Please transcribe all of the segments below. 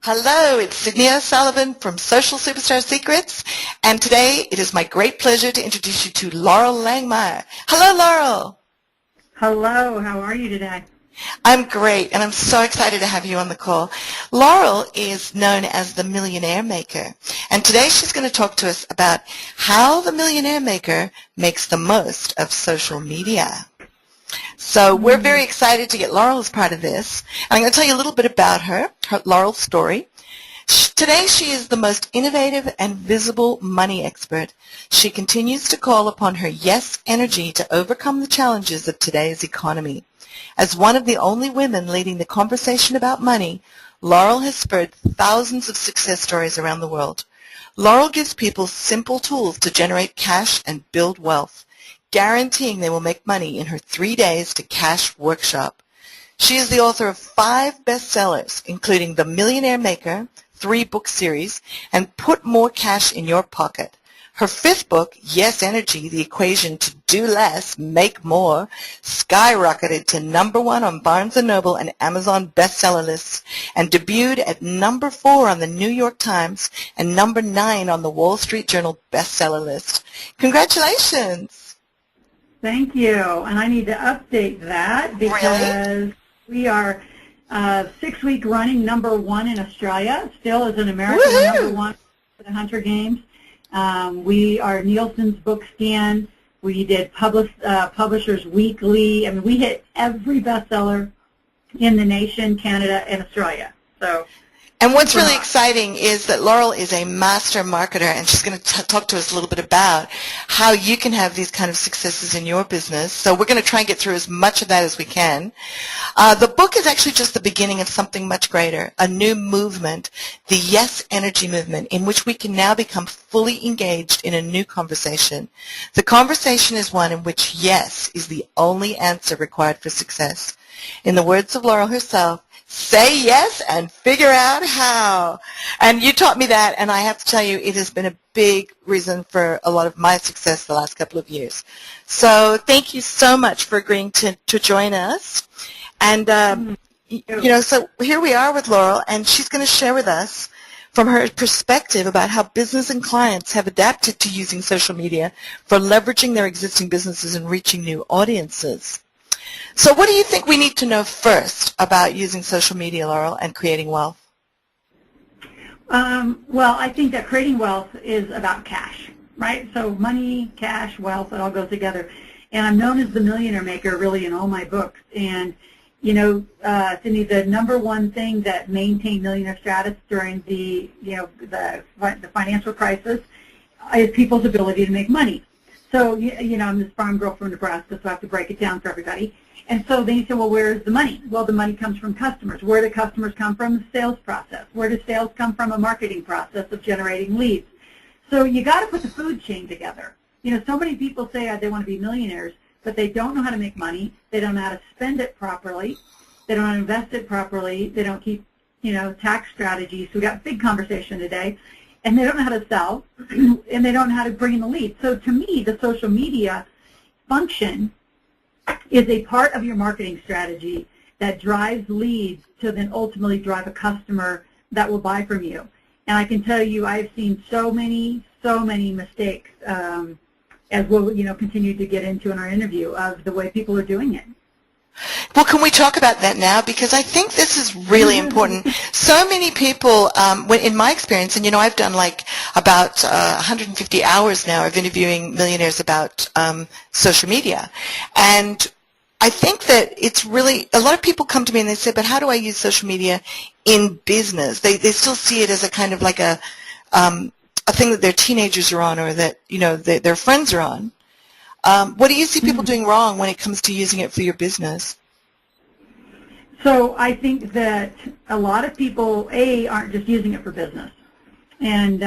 Hello, it's Cydney O'Sullivan from Social Superstar Secrets, and today it is my great pleasure to introduce you to Loral Langemeier. Hello, Loral. Hello, how are you today? I'm great, and I'm so excited to have you on the call. Loral is known as the Millionaire Maker, and today she's going to talk to us about how the Millionaire Maker makes the most of social media. So we're very excited to get Loral as part of this. And I'm going to tell you a little bit about her Loral's story. Today she is the most innovative and visible money expert. She continues to call upon her yes energy to overcome the challenges of today's economy. As one of the only women leading the conversation about money, Loral has spurred thousands of success stories around the world. Loral gives people simple tools to generate cash and build wealth, guaranteeing they will make money in her 3 days to cash workshop. She is the author of 5 bestsellers, including The Millionaire Maker, 3-book series, and Put More Cash in Your Pocket. Her 5th book, Yes Energy, The Equation to Do Less, Make More, skyrocketed to #1 on Barnes & Noble and Amazon bestseller lists and debuted at #4 on the New York Times and #9 on the Wall Street Journal bestseller list. Congratulations! Thank you, and I need to update that because we are 6-week running #1 in Australia, still as an American #1 for the Hunter Games. We are Nielsen's book scan. We did Publishers Weekly. I mean, we hit every bestseller in the nation, Canada, and Australia. So. And what's really exciting is that Loral is a master marketer, and she's going to talk to us a little bit about how you can have these kind of successes in your business. So we're going to try and get through as much of that as we can. The book is actually just the beginning of something much greater, a new movement, the Yes Energy movement, in which we can now become fully engaged in a new conversation. The conversation is one in which yes is the only answer required for success. In the words of Loral herself, say yes and figure out how. And you taught me that, and I have to tell you, it has been a big reason for a lot of my success the last couple of years. So thank you so much for agreeing to join us. And, so here we are with Loral, and she's going to share with us from her perspective about how business and clients have adapted to using social media for leveraging their existing businesses and reaching new audiences. So what do you think we need to know first about using social media, Loral, and creating wealth? Well, I think that creating wealth is about cash, right? So money, cash, wealth, it all goes together. And I'm known as the Millionaire Maker really in all my books. And, Cydney, the #1 thing that maintained millionaire status during the financial crisis is people's ability to make money. So, I'm this farm girl from Nebraska, so I have to break it down for everybody. And so then you say, well, where is the money? Well, the money comes from customers. Where do customers come from? The sales process. Where do sales come from? A marketing process of generating leads. So you got to put the food chain together. So many people say they want to be millionaires, but they don't know how to make money. They don't know how to spend it properly. They don't know how to invest it properly. They don't keep, tax strategies. So we got a big conversation today. And they don't know how to sell, and they don't know how to bring in the lead. So to me, the social media function is a part of your marketing strategy that drives leads to then ultimately drive a customer that will buy from you. And I can tell you I've seen so many mistakes as we'll continue to get into in our interview of the way people are doing it. Well, can we talk about that now? Because I think this is really important. So many people, in my experience, and I've done about 150 hours now of interviewing millionaires about social media. And I think that it's really, a lot of people come to me and they say, but how do I use social media in business? They still see it as a kind of like a thing that their teenagers are on or that, their friends are on. What do you see people doing wrong when it comes to using it for your business? So I think that a lot of people, aren't just using it for business. And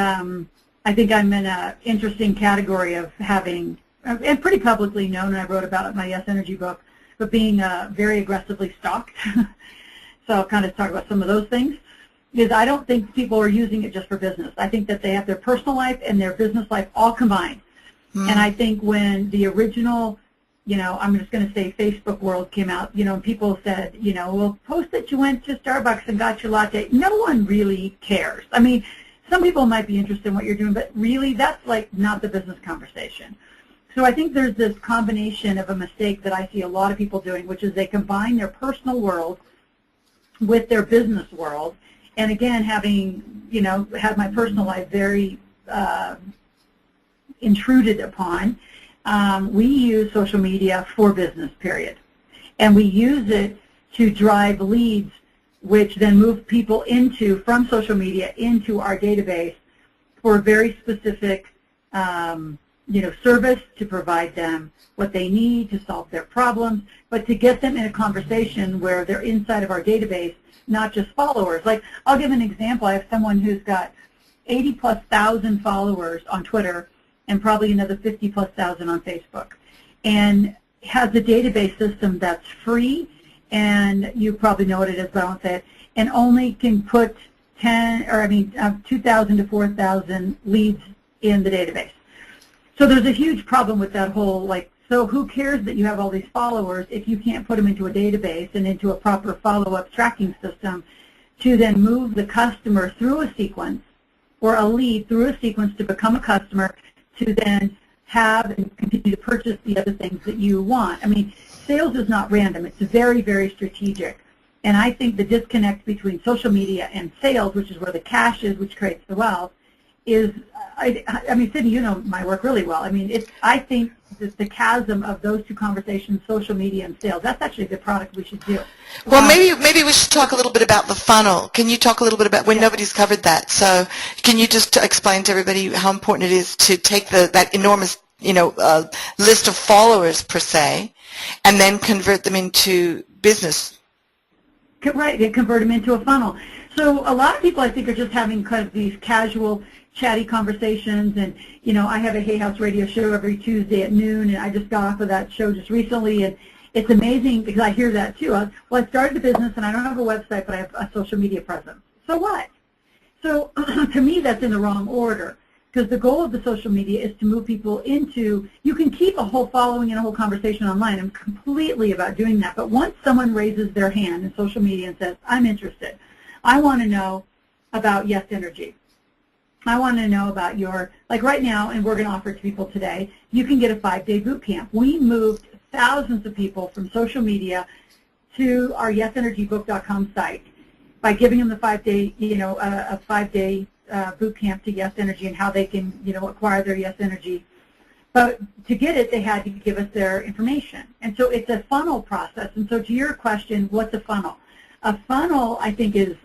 I think I'm in an interesting category of having, and pretty publicly known, and I wrote about it in my Yes Energy book, but being very aggressively stalked. So I'll kind of talk about some of those things. Because I don't think people are using it just for business. I think that they have their personal life and their business life all combined. And I think when the original I'm just going to say Facebook world came out, and people said, well, post that you went to Starbucks and got your latte. No one really cares. I mean, some people might be interested in what you're doing, but really that's like not the business conversation. So I think there's this combination of a mistake that I see a lot of people doing, which is they combine their personal world with their business world. And again, having, had my personal life very intruded upon, we use social media for business, period. And we use it to drive leads, which then move people from social media into our database for a very specific, service to provide them what they need to solve their problems, but to get them in a conversation where they're inside of our database, not just followers. Like, I'll give an example. I have someone who's got 80+ thousand followers on Twitter and probably another 50+ thousand on Facebook, and has a database system that's free, and you probably know what it is, but I won't say it, and only can put 2,000 to 4,000 leads in the database. So there's a huge problem with that whole, so who cares that you have all these followers if you can't put them into a database and into a proper follow-up tracking system to then move the customer through a sequence, or a lead through a sequence to become a customer, to then have and continue to purchase the other things that you want. I mean, sales is not random. It's very, very strategic. And I think the disconnect between social media and sales, which is where the cash is, which creates the wealth, is, I mean, Cydney, you know my work really well. I mean, I think that the chasm of those two conversations, social media and sales, that's actually the product we should do. Well, maybe we should talk a little bit about the funnel. Can you talk a little bit about, when nobody's covered that, so can you just explain to everybody how important it is to take that enormous, list of followers, per se, and then convert them into business? Right, and convert them into a funnel. So a lot of people, I think, are just having kind of these casual, chatty conversations, and I have a Hay House radio show every Tuesday at noon, and I just got off of that show just recently, and it's amazing because I hear that too. I started a business and I don't have a website, but I have a social media presence. So what? So to me, that's in the wrong order, because the goal of the social media is to move people into, you can keep a whole following and a whole conversation online. I'm completely about doing that, but once someone raises their hand in social media and says, I'm interested, I want to know about Yes Energy. I want to know about your, like right now, and we're going to offer it to people today, you can get a 5-day boot camp. We moved thousands of people from social media to our YesEnergyBook.com site by giving them the 5-day, a 5-day boot camp to Yes Energy and how they can, acquire their Yes Energy. But to get it, they had to give us their information. And so it's a funnel process. And so to your question, what's a funnel? A funnel, I think, is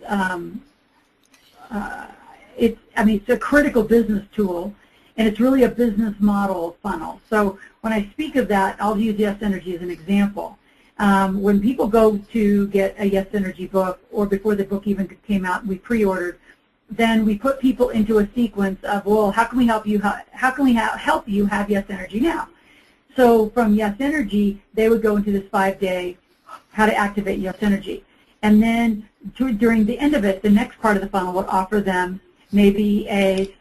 it's a critical business tool, and it's really a business model funnel. So when I speak of that, I'll use Yes Energy as an example. When people go to get a Yes Energy book, or before the book even came out, we pre-ordered, then we put people into a sequence of, well, how can we help you? How can we help you have Yes Energy now? So from Yes Energy, they would go into this 5-day, how to activate Yes Energy. And then during the end of it, the next part of the funnel would offer them maybe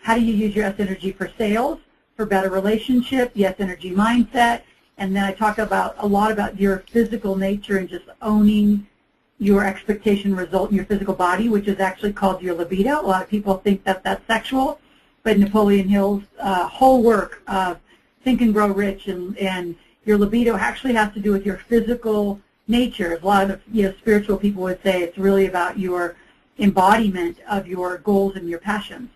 how do you use your Yes Energy for sales, for better relationship, Yes Energy mindset, and then I talk a lot about your physical nature and just owning your expectation result in your physical body, which is actually called your libido. A lot of people think that that's sexual, but Napoleon Hill's whole work of Think and Grow Rich and your libido actually has to do with your physical nature. A lot of spiritual people would say it's really about your embodiment of your goals and your passions.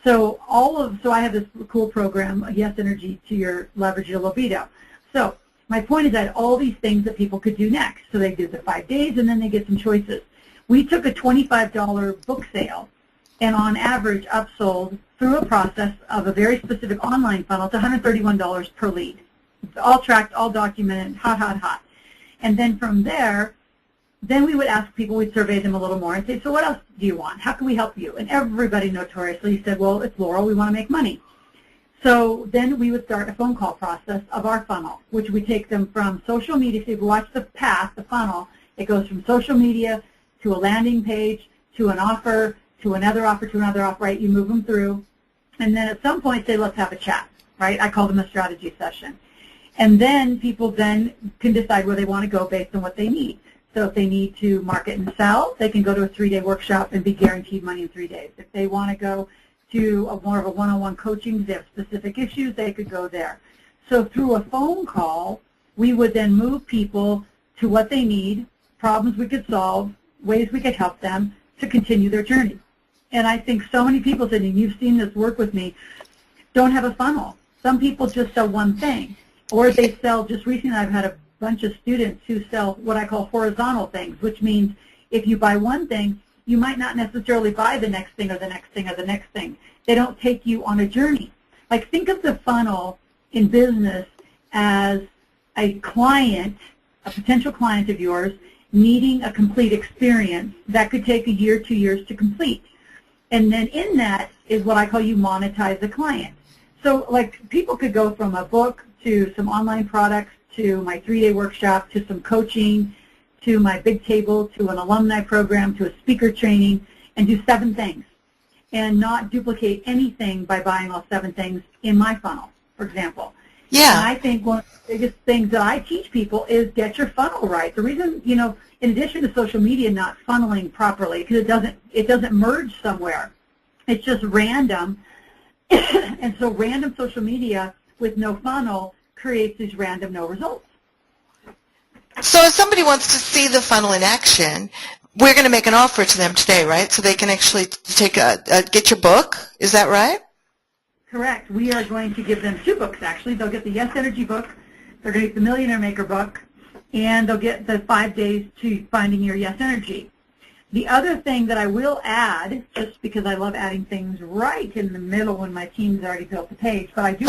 So I have this cool program, Yes Energy, to leverage your libido. So my point is that all these things that people could do next. So they do the 5 days, and then they get some choices. We took a $25 book sale, and on average upsold through a process of a very specific online funnel to $131 per lead. It's all tracked, all documented, hot. And then from there, then we would ask people, we'd survey them a little more and say, so what else do you want? How can we help you? And everybody notoriously said, well, it's Loral, we want to make money. So then we would start a phone call process of our funnel, which we take them from social media. So if you watch the path, the funnel, it goes from social media to a landing page, to an offer, to another offer, to another offer, right? You move them through. And then at some point say, let's have a chat, right? I call them a strategy session. And then people then can decide where they want to go based on what they need. So if they need to market and sell, they can go to a 3-day workshop and be guaranteed money in 3 days. If they want to go to more of a one-on-one coaching, they have specific issues, they could go there. So through a phone call, we would then move people to what they need, problems we could solve, ways we could help them to continue their journey. And I think so many people, Cydney, you've seen this work with me, don't have a funnel. Some people just sell one thing. Or they sell, just recently I've had a bunch of students who sell what I call horizontal things, which means if you buy one thing, you might not necessarily buy the next thing or the next thing or the next thing. They don't take you on a journey. Like think of the funnel in business as a client, a potential client of yours, needing a complete experience that could take a year, 2 years to complete. And then in that is what I call you monetize the client. So like people could go from a book to some online products to my 3-day workshop to some coaching to my big table to an alumni program to a speaker training and do 7 things and not duplicate anything by buying all 7 things in my funnel, for example. Yeah. And I think one of the biggest things that I teach people is get your funnel right. The reason, you know, in addition to social media not funneling properly, because it doesn't merge somewhere. It's just random. And so random social media with no funnel creates these random no results. So if somebody wants to see the funnel in action, we're going to make an offer to them today, right? So they can actually get your book. Is that right? Correct. We are going to give them 2 books, actually. They'll get the Yes Energy book, they're going to get the Millionaire Maker book, and they'll get the 5 days to finding your Yes Energy. The other thing that I will add, just because I love adding things right in the middle when my team's already built the page, but I do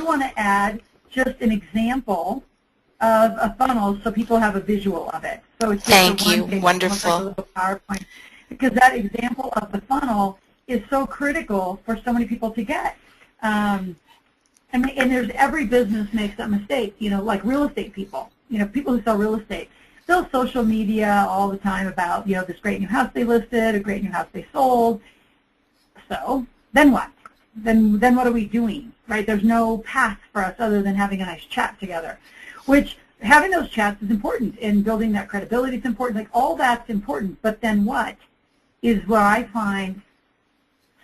want to add, just an example of a funnel so people have a visual of it. So it's just Thank you. Page, wonderful. like a little PowerPoint, because that example of the funnel is so critical for so many people to get. And there's every business makes that mistake, you know, like real estate people, you know, people who sell real estate. They'll social media all the time about, you know, this great new house they listed, a great new house they sold. So then what? Then what are we doing, right? There's no path for us other than having a nice chat together, which having those chats is important, and building that credibility is important. Like all that's important, but then what is where I find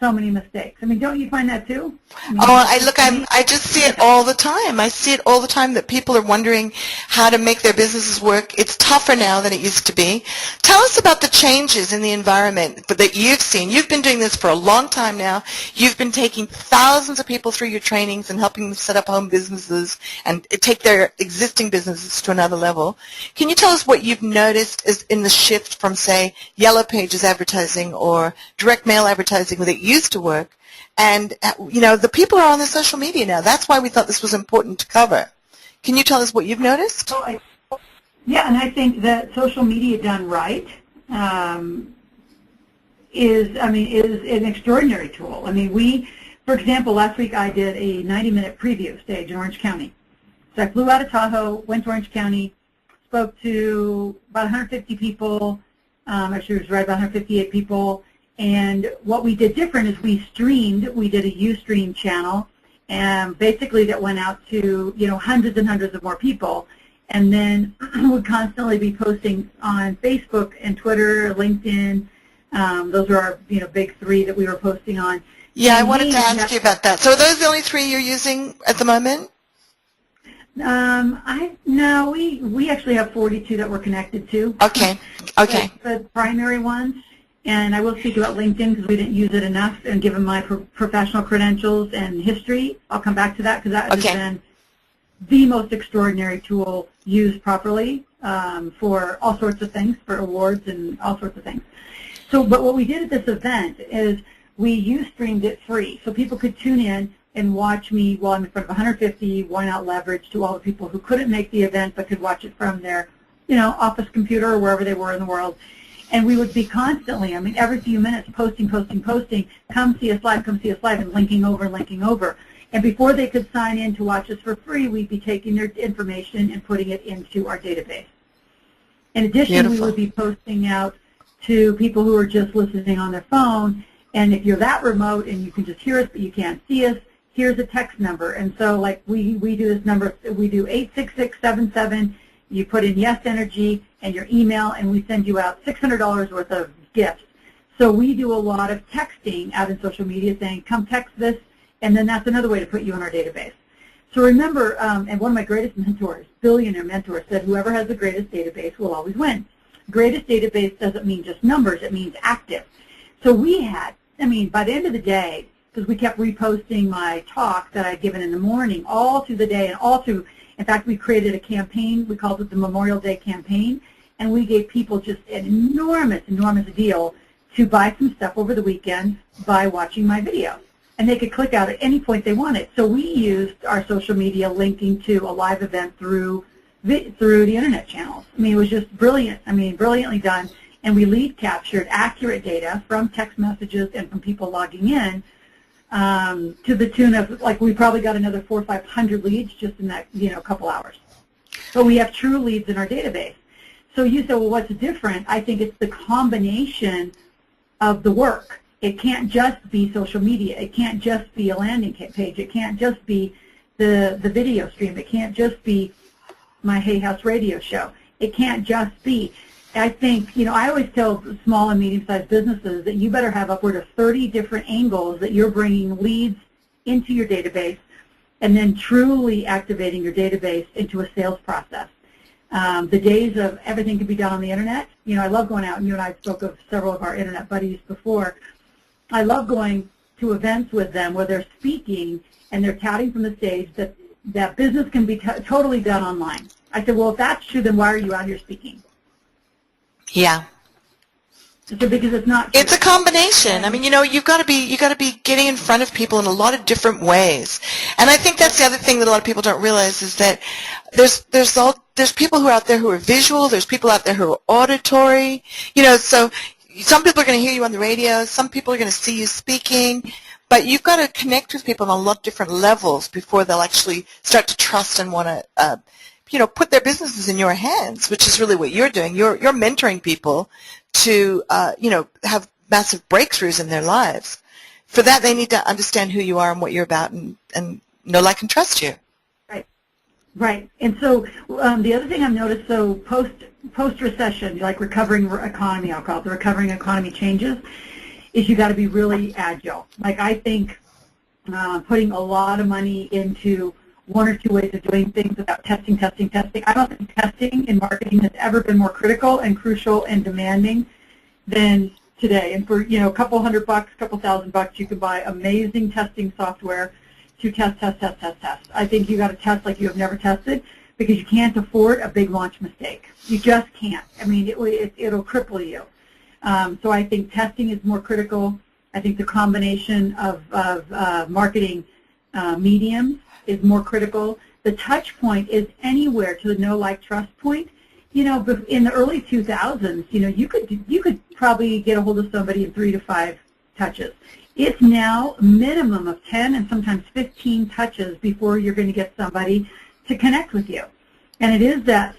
so many mistakes. I mean, don't you find that too? I just see it all the time. I see it all the time that people are wondering how to make their businesses work. It's tougher now than it used to be. Tell us about the changes in the environment that you've seen. You've been doing this for a long time now. You've been taking thousands of people through your trainings and helping them set up home businesses and take their existing businesses to another level. Can you tell us what you've noticed is in the shift from, say, Yellow Pages advertising or direct mail advertising that used to work, and you know, the people are on the social media now. That's why we thought this was important to cover. Can you tell us what you've noticed? Yeah, and I think that social media done right is an extraordinary tool. I mean, for example, last week I did a 90-minute preview stage in Orange County. So I flew out of Tahoe, went to Orange County, spoke to about 150 people. Actually, it was right about 158 people. And what we did different is we did a Ustream channel, and basically that went out to, you know, hundreds and hundreds of more people. And then would constantly be posting on Facebook and Twitter, LinkedIn. Those are our, you know, big 3 that we were posting on. Yeah, I wanted to ask you about that. So are those the only 3 you're using at the moment? No, we actually have 42 that we're connected to. Okay. The primary ones. And I will speak about LinkedIn because we didn't use it enough, and given my professional credentials and history, I'll come back to that because that has been the most extraordinary tool used properly for all sorts of things, for awards and all sorts of things. So, but what we did at this event is we Ustreamed it free, so people could tune in and watch me while I'm in front of 150, Why Not Leverage, to all the people who couldn't make the event but could watch it from their, you know, office computer or wherever they were in the world. And we would be constantly, I mean, every few minutes posting, come see us live, and linking over. And before they could sign in to watch us for free, we'd be taking their information and putting it into our database. In addition, we would be posting out to people who are just listening on their phone. And if you're that remote and you can just hear us but you can't see us, here's a text number. And so like we do this number, we do 86677, you put in Yes Energy and your email, and we send you out $600 worth of gifts. So we do a lot of texting out in social media saying, come text this, and then that's another way to put you in our database. So remember, and one of my greatest mentors, billionaire mentors, said whoever has the greatest database will always win. Greatest database doesn't mean just numbers, it means active. So we had, I mean, by the end of the day, because we kept reposting my talk that I'd given in the morning all through the day and all through, in fact, we created a campaign, we called it the Memorial Day campaign, and we gave people just an enormous, enormous deal to buy some stuff over the weekend by watching my videos. And they could click out at any point they wanted. So we used our social media linking to a live event through the internet channels. I mean, it was just brilliant. I mean, brilliantly done. And we lead captured accurate data from text messages and from people logging in to the tune of, like, we probably got another 400 or 500 leads just in that, couple hours. So we have true leads in our database. So you say, well, what's different? I think it's the combination of the work. It can't just be social media. It can't just be a landing page. It can't just be the video stream. It can't just be my Hay House radio show. It can't just be. I think, I always tell small and medium-sized businesses that you better have upward of 30 different angles that you're bringing leads into your database and then truly activating your database into a sales process. The days of everything can be done on the internet, I love going out, and you and I spoke of several of our internet buddies before. I love going to events with them where they're speaking and they're touting from the stage that business can be totally done online. I said, well, if that's true, then why are you out here speaking? Yeah. So because it's not true. It's a combination. I mean, you've got to be getting in front of people in a lot of different ways. And I think that's the other thing that a lot of people don't realize is that there's people who are out there who are visual, there's people out there who are auditory, so some people are going to hear you on the radio, some people are going to see you speaking, but you've got to connect with people on a lot of different levels before they'll actually start to trust and want to put their businesses in your hands, which is really what you're doing. You're mentoring people to, have massive breakthroughs in their lives. For that, they need to understand who you are and what you're about and know, like, and trust you. Right. And so the other thing I've noticed, so post-recession, like recovering economy, I'll call it, the recovering economy changes, is you got to be really agile. Like, I think putting a lot of money into one or two ways of doing things without testing. I don't think testing in marketing has ever been more critical and crucial and demanding than today. And for, a couple $100, couple $1,000, you can buy amazing testing software to test. I think you got to test like you have never tested because you can't afford a big launch mistake. You just can't. I mean, it'll cripple you. So I think testing is more critical. I think the combination of marketing mediums is more critical. The touch point is anywhere to the know, like, trust point. In the early 2000s, you could probably get a hold of somebody in 3 to 5 touches. It's now a minimum of 10 and sometimes 15 touches before you're going to get somebody to connect with you. And it is that,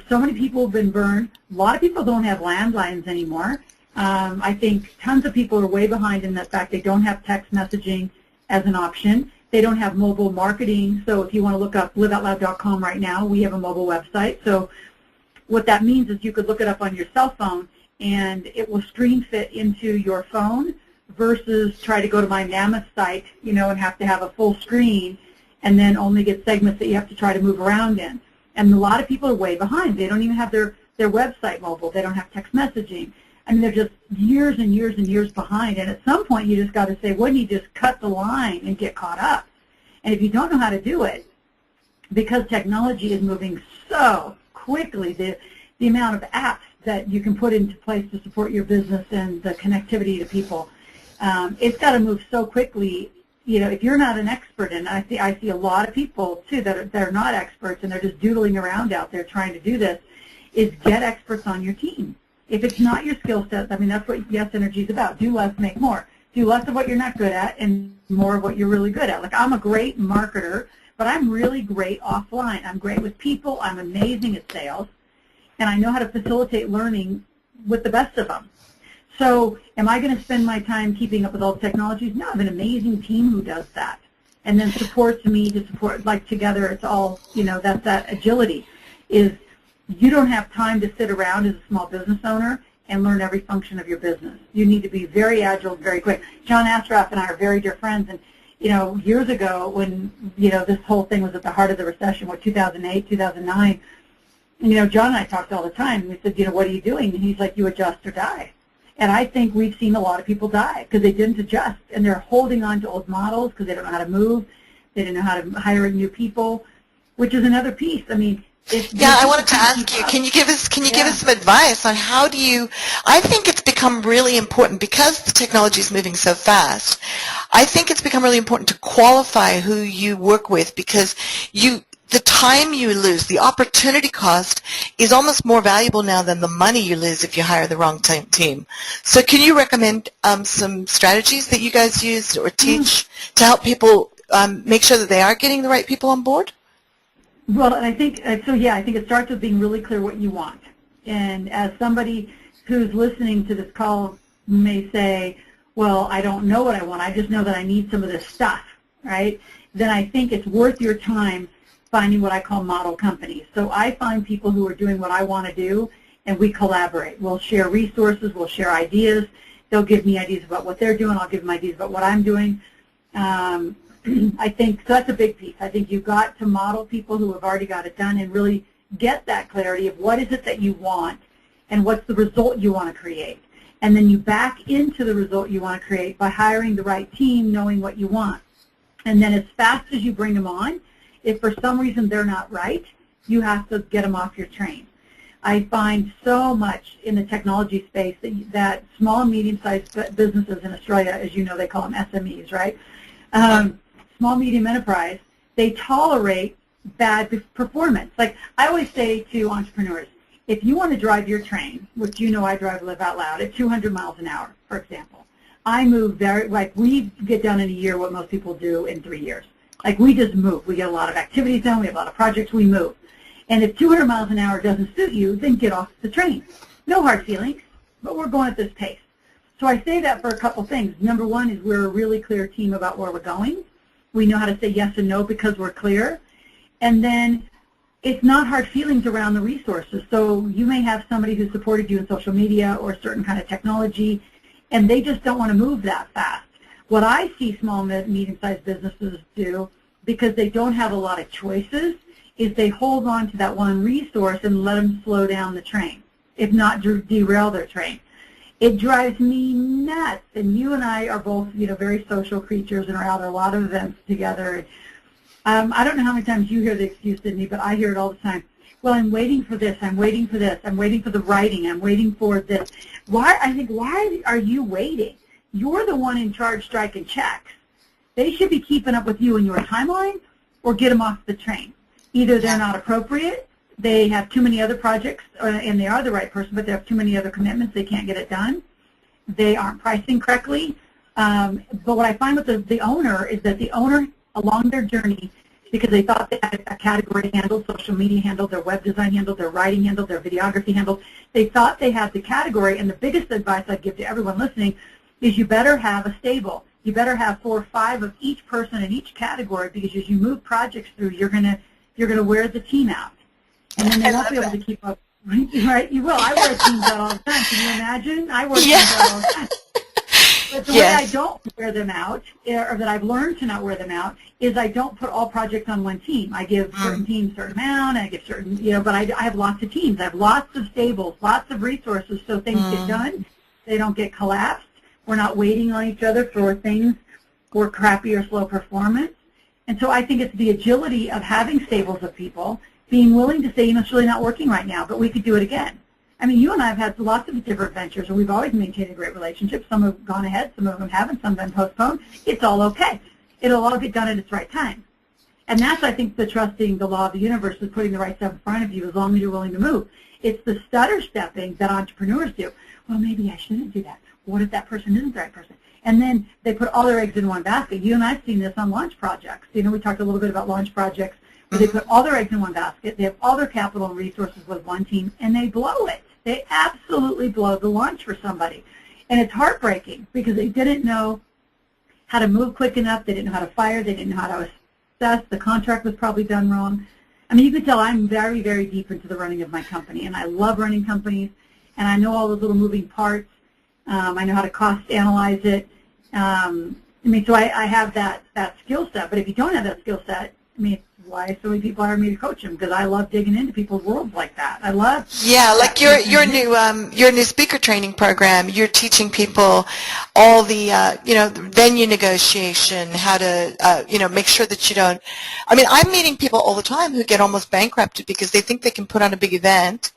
so many people have been burned. A lot of people don't have landlines anymore. I think tons of people are way behind in the fact they don't have text messaging as an option. They don't have mobile marketing. So if you want to look up liveoutloud.com right now, we have a mobile website. So what that means is you could look it up on your cell phone and it will screen fit into your phone versus try to go to my Mammoth site, and have to have a full screen and then only get segments that you have to try to move around in. And a lot of people are way behind. They don't even have their website mobile. They don't have text messaging. I mean, they're just years and years and years behind. And at some point, you just got to say, wouldn't you just cut the line and get caught up? And if you don't know how to do it, because technology is moving so quickly, the amount of apps that you can put into place to support your business and the connectivity to people, it's got to move so quickly. If you're not an expert, and I see a lot of people too that are not experts and they're just doodling around out there trying to do this, is get experts on your team. If it's not your skill set, I mean, that's what Yes Energy is about. Do less, make more. Do less of what you're not good at and more of what you're really good at. Like, I'm a great marketer, but I'm really great offline. I'm great with people. I'm amazing at sales. And I know how to facilitate learning with the best of them. So am I going to spend my time keeping up with all the technologies? No, I have an amazing team who does that. and then support to me to support, like together it's all, that's that agility. Is you don't have time to sit around as a small business owner and learn every function of your business. You need to be very agile, very quick. John Astroff and I are very dear friends, and years ago when this whole thing was at the heart of the recession, 2008, 2009, John and I talked all the time, and we said, what are you doing? And he's like, you adjust or die. And I think we've seen a lot of people die because they didn't adjust, and they're holding on to old models because they don't know how to move, they didn't know how to hire new people, which is another piece. I mean, I wanted to ask you, can you give us some advice on how do you, I think it's become really important because the technology is moving so fast. I think it's become really important to qualify who you work with because the time you lose, the opportunity cost is almost more valuable now than the money you lose if you hire the wrong team. So can you recommend some strategies that you guys use or teach to help people make sure that they are getting the right people on board? Well, and I think, I think it starts with being really clear what you want. And as somebody who's listening to this call may say, well, I don't know what I want, I just know that I need some of this stuff, right? Then I think it's worth your time finding what I call model companies. So I find people who are doing what I want to do, and we collaborate. We'll share resources, we'll share ideas. They'll give me ideas about what they're doing, I'll give them ideas about what I'm doing. I think so that's a big piece. I think you've got to model people who have already got it done and really get that clarity of what is it that you want and what's the result you want to create. And then you back into the result you want to create by hiring the right team, knowing what you want. And then as fast as you bring them on, if for some reason they're not right, you have to get them off your train. I find so much in the technology space that small and medium-sized businesses in Australia, as you know, they call them SMEs, right? Small, medium enterprise, they tolerate bad performance. Like I always say to entrepreneurs, if you want to drive your train, which I drive Live Out Loud, at 200 miles an hour, for example, I move we get done in a year what most people do in 3 years. Like we just move. We get a lot of activities done, we have a lot of projects, we move. And if 200 miles an hour doesn't suit you, then get off the train. No hard feelings, but we're going at this pace. So I say that for a couple things. Number one is we're a really clear team about where we're going. We know how to say yes and no because we're clear. And then it's not hard feelings around the resources. So you may have somebody who supported you in social media or a certain kind of technology, and they just don't want to move that fast. What I see small and medium-sized businesses do, because they don't have a lot of choices, is they hold on to that one resource and let them slow down the train, if not derail their train. It drives me nuts, and you and I are both, very social creatures and are out at a lot of events together. I don't know how many times you hear the excuse, Cydney, but I hear it all the time. Well, I'm waiting for this, I'm waiting for this, I'm waiting for the writing, I'm waiting for this. Why are you waiting? You're the one in charge striking checks. They should be keeping up with you in your timeline or get them off the train. Either they're not appropriate, they have too many other projects, and they are the right person, but they have too many other commitments, they can't get it done. They aren't pricing correctly. But what I find with the owner is that the owner, along their journey, because they thought they had a category handled, social media handled, their web design handled, their writing handled, their videography handled, they thought they had the category, and the biggest advice I'd give to everyone listening is you better have a stable. You better have 4 or 5 of each person in each category, because as you move projects through, you're gonna wear the team out. And then they won't be able to keep up. Right? You will. I wear teams out all the time. Can you imagine? I wear teams out all the time. But the way I don't wear them out, or that I've learned to not wear them out, is I don't put all projects on one team. I give certain teams a certain amount, and I give certain, but I have lots of teams. I have lots of stables, lots of resources, so things get done. They don't get collapsed. We're not waiting on each other for things or crappy or slow performance. And so I think it's the agility of having stables of people, being willing to say, it's really not working right now, but we could do it again. I mean, you and I have had lots of different ventures, and we've always maintained a great relationship. Some have gone ahead, some of them haven't, some have been postponed. It's all okay. It'll all get done at its right time. And that's, I think, the trusting the law of the universe is putting the right stuff in front of you as long as you're willing to move. It's the stutter stepping that entrepreneurs do. Well, maybe I shouldn't do that. What if that person isn't the right person? And then they put all their eggs in one basket. You and I have seen this on launch projects. We talked a little bit about launch projects where they put all their eggs in one basket. They have all their capital and resources with one team, and they blow it. They absolutely blow the launch for somebody. And it's heartbreaking because they didn't know how to move quick enough. They didn't know how to fire. They didn't know how to assess. The contract was probably done wrong. I mean, you could tell I'm very, very deep into the running of my company, and I love running companies, and I know all those little moving parts. I know how to cost analyze it. I mean, so I have that skill set, but if you don't have that skill set, I mean, why so many people hire me to coach them? Because I love digging into people's worlds like that. I love like your new speaker training program. You're teaching people all the venue negotiation, how to make sure that you don't. I mean, I'm meeting people all the time who get almost bankrupted because they think they can put on a big event,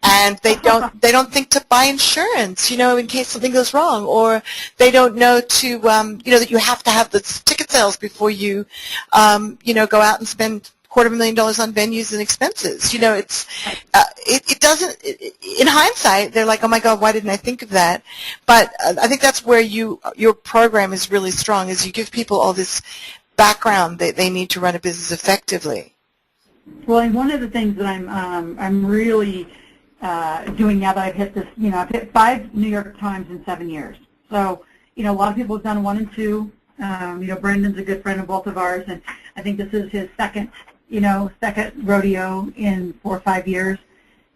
and they don't think to buy insurance, in case something goes wrong, or they don't know to that you have to have the ticket sales before you go out and spend $250,000 on venues and expenses. It doesn't. In hindsight, they're like, oh my God, why didn't I think of that? But I think that's where your program is really strong, is you give people all this background that they need to run a business effectively. Well, and one of the things that I'm really doing now that I've hit this, I've hit 5 New York Times in 7 years. So, a lot of people have done 1 and 2. Brendan's a good friend of both of ours, and I think this is his second rodeo in 4 or 5 years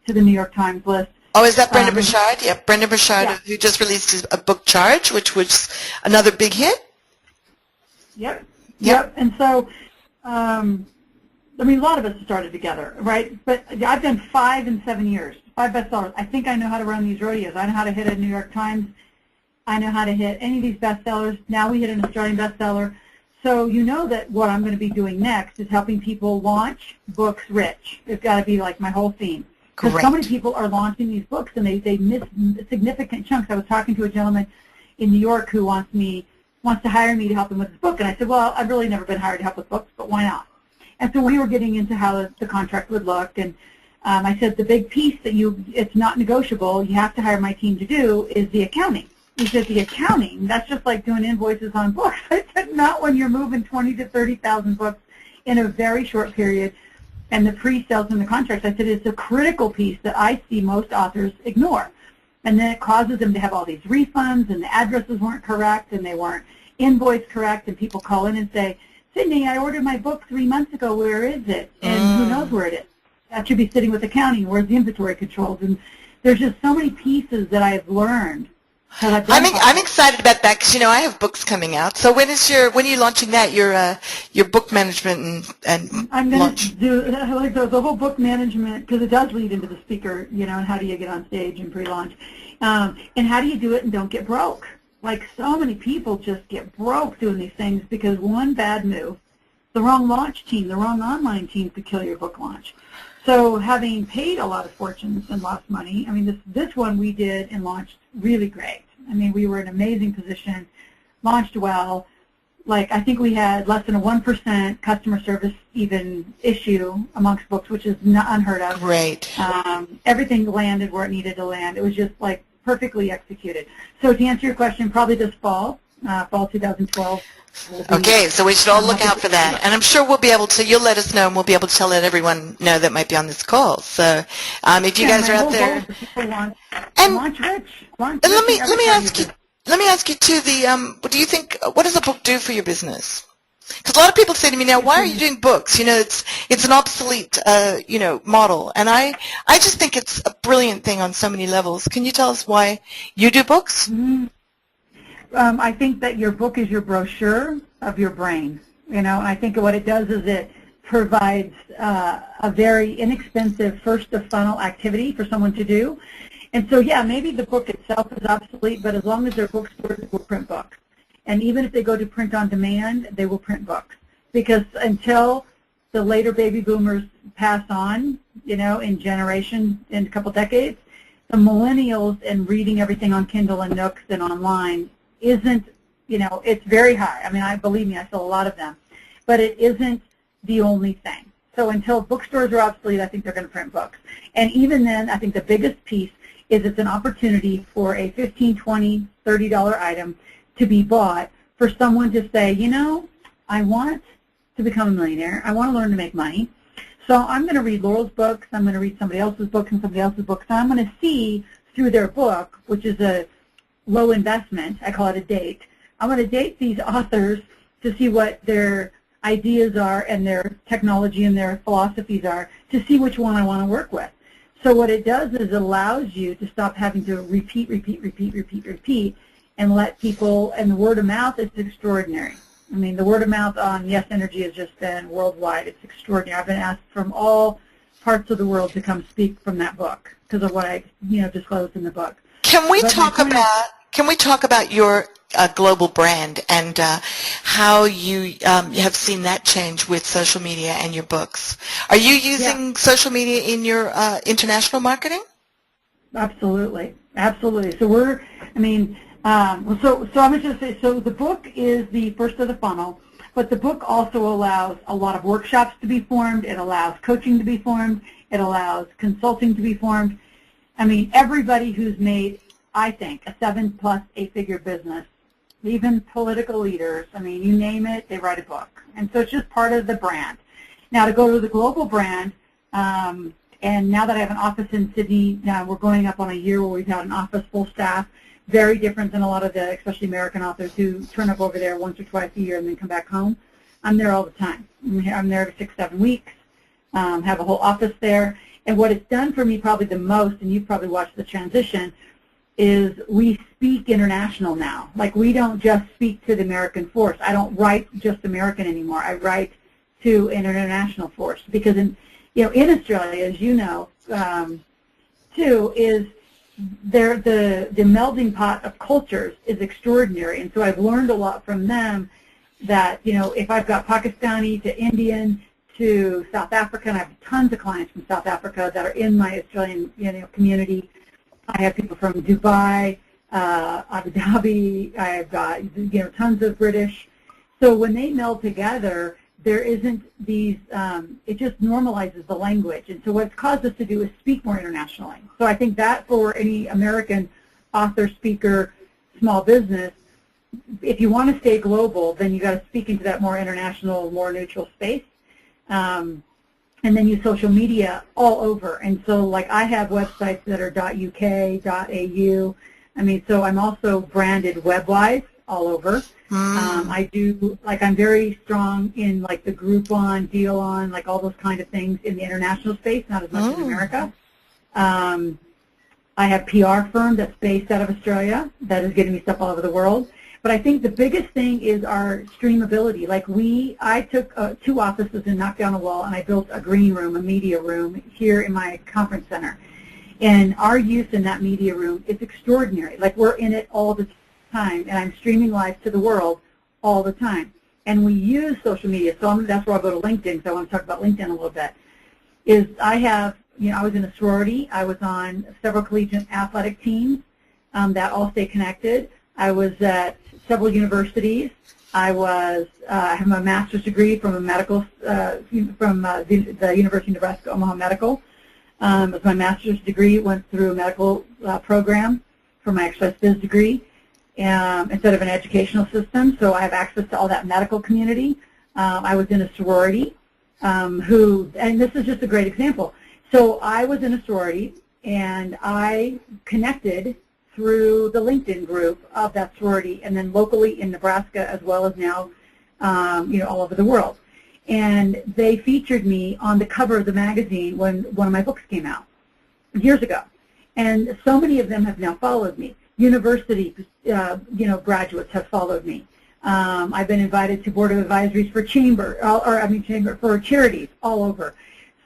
to the New York Times list. Oh, is that Brendan Burchard? Yeah, Brendan Burchard, yeah. Who just released a book, Charge, which was another big hit. Yep. And so, a lot of us started together, right? But I've done 5 in 7 years, 5 bestsellers. I think I know how to run these rodeos. I know how to hit a New York Times. I know how to hit any of these bestsellers. Now we hit an Australian bestseller. So you know that what I'm going to be doing next is helping people launch books rich. It's got to be like my whole theme. Because so many people are launching these books and they miss significant chunks. I was talking to a gentleman in New York who wants to hire me to help him with his book. And I said, well, I've really never been hired to help with books, but why not? And so we were getting into how the contract would look. And I said, the big piece that it's not negotiable, you have to hire my team to do is the accounting. He said, the accounting, that's just like doing invoices on books. I said, not when you're moving 20 to 30,000 books in a very short period, and the pre-sales and the contracts. I said, it's a critical piece that I see most authors ignore. And then it causes them to have all these refunds, and the addresses weren't correct, and they weren't invoiced correct, and people call in and say, Cydney, I ordered my book 3 months ago. Where is it? And who knows where it is? That should be sitting with accounting. Where's the inventory controls? And there's just so many pieces that I've learned. I'm excited about that because I have books coming out. So when are you launching that? Your book management and I'm going to do like the whole book management, because it does lead into the speaker, and how do you get on stage and pre-launch, and how do you do it and don't get broke? Like so many people just get broke doing these things because one bad move, the wrong launch team, the wrong online team could kill your book launch. So having paid a lot of fortunes and lost money, I mean, this one we did and launched really great. I mean, we were in an amazing position, launched well. Like, I think we had less than a 1% customer service even issue amongst books, which is not unheard of. Great. Everything landed where it needed to land. It was just, like, perfectly executed. So to answer your question, probably this fall 2012. Okay, so we should all look out for that. And I'm sure you'll let us know, and we'll be able to let everyone know that might be on this call. So if you guys are out there. And launch rich. Let me ask you too, do you think, what does a book do for your business? Because a lot of people say to me now, why are you doing books? It's an obsolete, model. And I just think it's a brilliant thing on so many levels. Can you tell us why you do books? Mm-hmm. I think that your book is your brochure of your brain, and I think what it does is it provides a very inexpensive first-of-funnel activity for someone to do. And so, yeah, maybe the book itself is obsolete, but as long as they're bookstores, they will print books. And even if they go to print on demand, they will print books. Because until the later baby boomers pass on, in generation, in a couple decades, the millennials and reading everything on Kindle and Nooks and online isn't, it's very high. I mean, believe me, I sell a lot of them. But it isn't the only thing. So until bookstores are obsolete, I think they're going to print books. And even then, I think the biggest piece is it's an opportunity for a $15, $20, $30 item to be bought for someone to say, I want to become a millionaire. I want to learn to make money. So I'm going to read Loral's books. I'm going to read somebody else's books and somebody else's books. So I'm going to see through their book, which is a low investment, I call it a date, I'm going to date these authors to see what their ideas are and their technology and their philosophies are, to see which one I want to work with. So what it does is it allows you to stop having to repeat, and let people, and the word of mouth is extraordinary. I mean, the word of mouth on Yes Energy has just been worldwide. It's extraordinary. I've been asked from all parts of the world to come speak from that book because of what I, disclosed in the book. Can we talk about your global brand and how you have seen that change with social media and your books? Are you using social media in your international marketing? Absolutely, absolutely. So so I'm just going to say, so the book is the first of the funnel, but the book also allows a lot of workshops to be formed. It allows coaching to be formed. It allows consulting to be formed. I mean, everybody who's made, I think, a 7+ 8-figure business, even political leaders, I mean, you name it, they write a book. And so it's just part of the brand. Now, to go to the global brand, and now that I have an office in Cydney, now we're going up on a year where we've had an office full staff, very different than a lot of the, especially American authors who turn up over there once or twice a year and then come back home. I'm there all the time. I'm there every 6-7 weeks, have a whole office there. And what it's done for me probably the most, and you've probably watched the transition, is we speak international now. Like, we don't just speak to the American force. I don't write just American anymore. I write to an international force because in Australia, as you know, too, is the melding pot of cultures is extraordinary. And so I've learned a lot from them that, if I've got Pakistani to Indian to South Africa, and I have tons of clients from South Africa that are in my Australian community. I have people from Dubai, Abu Dhabi. I've got tons of British. So when they meld together, there isn't these. It just normalizes the language, and so what it's caused us to do is speak more internationally. So I think that for any American author, speaker, small business, if you want to stay global, then you got to speak into that more international, more neutral space. And then use social media all over. And so, like, I have websites that are .uk, .au. I mean, so I'm also branded web-wise all over. I do, like, I'm very strong in, like, the Groupon, Dealon, like, all those kind of things in the international space, not as much in America. I have a PR firm that's based out of Australia that is getting me stuff all over the world. But I think the biggest thing is our streamability. Like, I took 2 offices and knocked down a wall, and I built a green room, a media room, here in my conference center. And our use in that media room is extraordinary. Like, we're in it all the time, and I'm streaming live to the world all the time. And we use social media. So that's where I'll go to LinkedIn, because I want to talk about LinkedIn a little bit. I was in a sorority. I was on several collegiate athletic teams that all stay connected. I was at several universities. I have my master's degree from the University of Nebraska Omaha Medical. It was my master's degree. Went through a medical program for my exercise phys degree instead of an educational system. So I have access to all that medical community. I was in a sorority and this is just a great example. So I was in a sorority, and I connected through the LinkedIn group of that sorority, and then locally in Nebraska, as well as now, all over the world. And they featured me on the cover of the magazine when one of my books came out years ago. And so many of them have now followed me. University, graduates have followed me. I've been invited to board of advisories for for charities all over.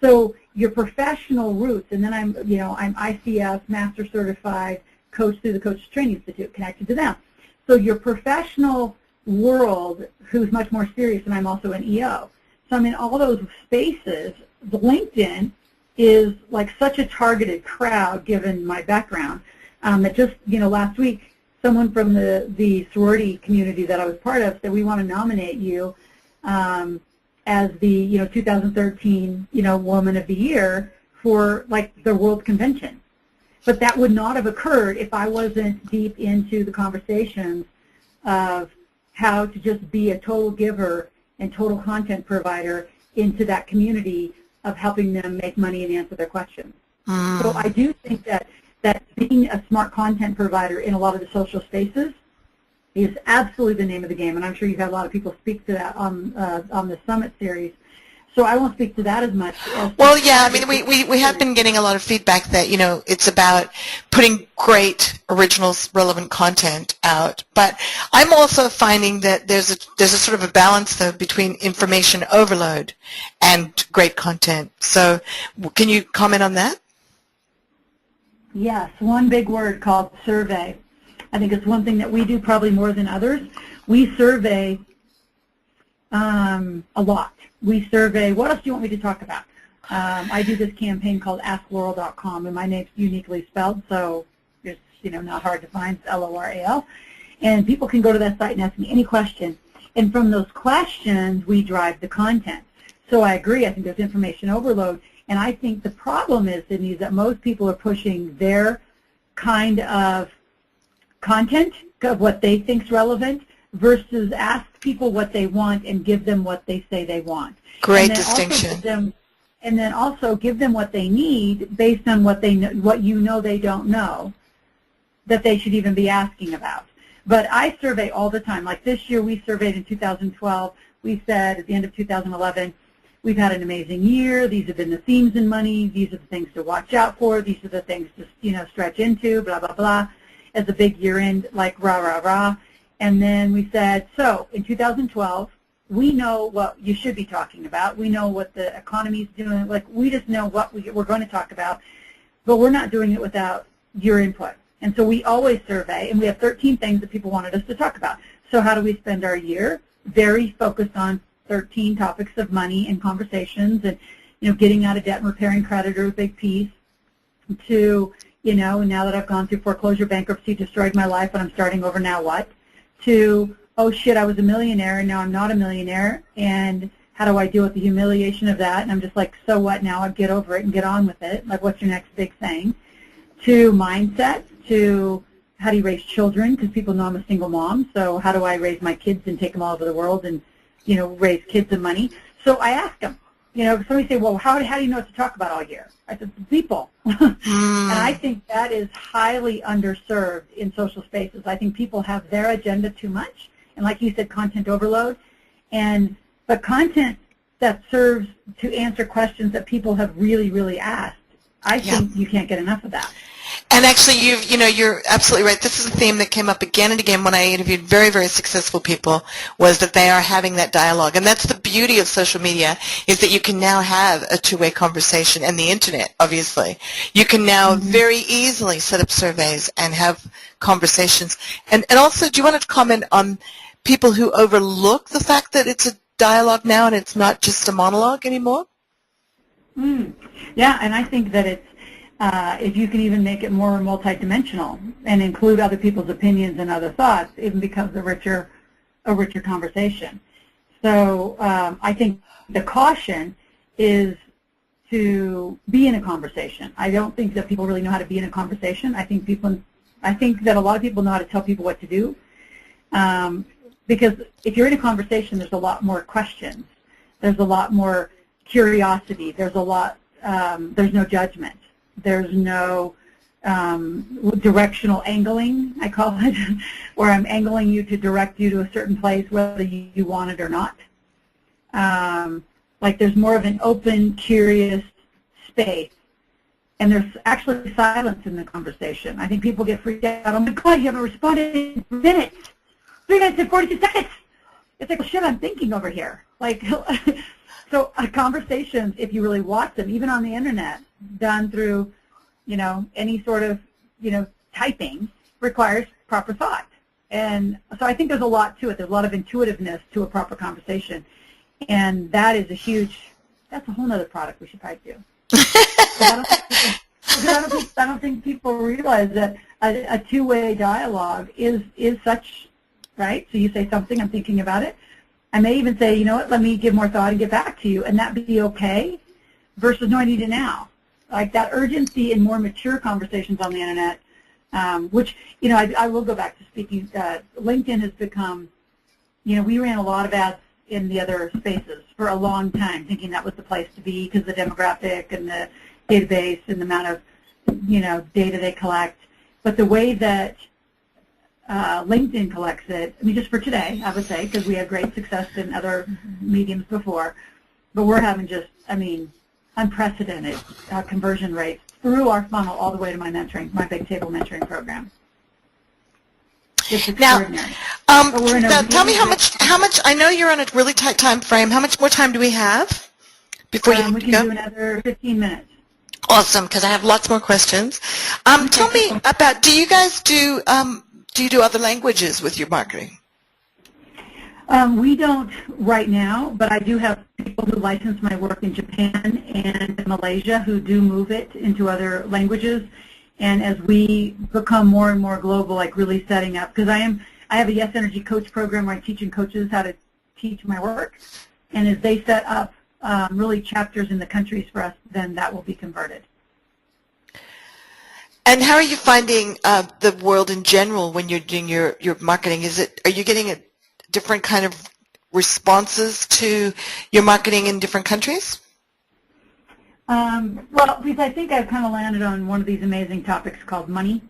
So your professional roots, and then I'm ICF, Master Certified Coach through the Coaches Training Institute, connected to them. So your professional world, who's much more serious, and I'm also an EO. So I'm in all those spaces. The LinkedIn is like such a targeted crowd, given my background, that just, last week, someone from the sorority community that I was part of said, we want to nominate you as the 2013 Woman of the Year for like the World Convention. But that would not have occurred if I wasn't deep into the conversations of how to just be a total giver and total content provider into that community of helping them make money and answer their questions. So I do think that being a smart content provider in a lot of the social spaces is absolutely the name of the game, and I'm sure you've had a lot of people speak to that on the Summit series. So I won't speak to that as much. Well, yeah, I mean, we have been getting a lot of feedback that, you know, it's about putting great, original, relevant content out. But I'm also finding that there's a sort of a balance, though, between information overload and great content. So can you comment on that? Yes, one big word called survey. I think it's one thing that we do probably more than others. We survey a lot. We survey, what else do you want me to talk about? I do this campaign called AskLoral.com, and my name's uniquely spelled, so it's, you know, not hard to find, it's L-O-R-A-L. And people can go to that site and ask me any question. And from those questions, we drive the content. So I agree, I think there's information overload. And I think the problem is, Cydney, is that most people are pushing their kind of content of what they think is relevant versus ask people what they want and give them what they say they want. Great distinction. And then also give them what they need based on what they know, what you know they don't know that they should even be asking about. But I survey all the time. Like this year we surveyed in 2012. We said at the end of 2011, we've had an amazing year. These have been the themes in money. These are the things to watch out for. These are the things to, you know, stretch into, blah, blah, blah, as a big year end, like rah, rah, rah. And then we said, so in 2012, we know what you should be talking about. We know what the economy is doing. Like, we just know what we're going to talk about, but we're not doing it without your input. And so we always survey, and we have 13 things that people wanted us to talk about. So how do we spend our year? Very focused on 13 topics of money and conversations, and, you know, getting out of debt and repairing creditors, big piece, to, you know, now that I've gone through foreclosure, bankruptcy, destroyed my life, and I'm starting over, now what? To, oh shit, I was a millionaire and now I'm not a millionaire, and how do I deal with the humiliation of that? And I'm just like, so what now? I get over it and get on with it. Like, what's your next big thing? To mindset, to how do you raise children? Because people know I'm a single mom, so how do I raise my kids and take them all over the world and, you know, raise kids and money? So I ask them, you know, somebody say, well, how do you know what to talk about all year? I said, people. And I think that is highly underserved in social spaces. I think people have their agenda too much, and like you said, content overload. But content that serves to answer questions that people have really, really asked, I think you can't get enough of that. And actually, you're absolutely right. This is a theme that came up again and again when I interviewed very, very successful people, was that they are having that dialogue. And that's the beauty of social media, is that you can now have a two-way conversation, and the internet, obviously. You can now very easily set up surveys and have conversations. And also, do you want to comment on people who overlook the fact that it's a dialogue now and it's not just a monologue anymore? Yeah, and I think that it's, if you can even make it more multidimensional and include other people's opinions and other thoughts, it even becomes a richer conversation. So I think the caution is to be in a conversation. I don't think that people really know how to be in a conversation. I think that a lot of people know how to tell people what to do. Because if you're in a conversation, there's a lot more questions. There's a lot more curiosity. There's no judgment. There's no directional angling, I call it, where I'm angling you to direct you to a certain place, whether you want it or not. Like, there's more of an open, curious space. And there's actually silence in the conversation. I think people get freaked out. Oh my God, you haven't responded in 3 minutes. 3 minutes and 42 seconds. It's like, well, shit, I'm thinking over here. Like, so conversations, if you really watch them, even on the internet, done through, you know, any sort of, you know, typing, requires proper thought. And so I think there's a lot to it. There's a lot of intuitiveness to a proper conversation. And that is that's a whole other product we should probably do. I don't think people realize that a two-way dialogue is such, right? So you say something, I'm thinking about it. I may even say, you know what, let me give more thought and get back to you, and that be okay, versus, no, I need it now. Like, that urgency in more mature conversations on the internet, which, you know, I will go back to speaking. LinkedIn has become, you know, we ran a lot of ads in the other spaces for a long time, thinking that was the place to be because of the demographic and the database and the amount of, you know, data they collect. But the way that LinkedIn collects it. I mean, just for today, I would say, because we had great success in other mediums before. But we're having just, I mean, unprecedented conversion rates through our funnel all the way to my mentoring, my Big Table mentoring program. It's extraordinary. Now tell me how much, I know you're on a really tight time frame. How much more time do we have before you have we to can go? do another 15 minutes. Awesome, because I have lots more questions. Tell me about, do you guys do you do other languages with your marketing? We don't right now, but I do have people who license my work in Japan and in Malaysia who do move it into other languages. And as we become more and more global, like really setting up, because I have a Yes Energy Coach program where I'm teaching coaches how to teach my work. And as they set up really chapters in the countries for us, then that will be converted. And how are you finding the world in general when you're doing your marketing? Are you getting a different kind of responses to your marketing in different countries? Well, because I think I've kind of landed on one of these amazing topics called money.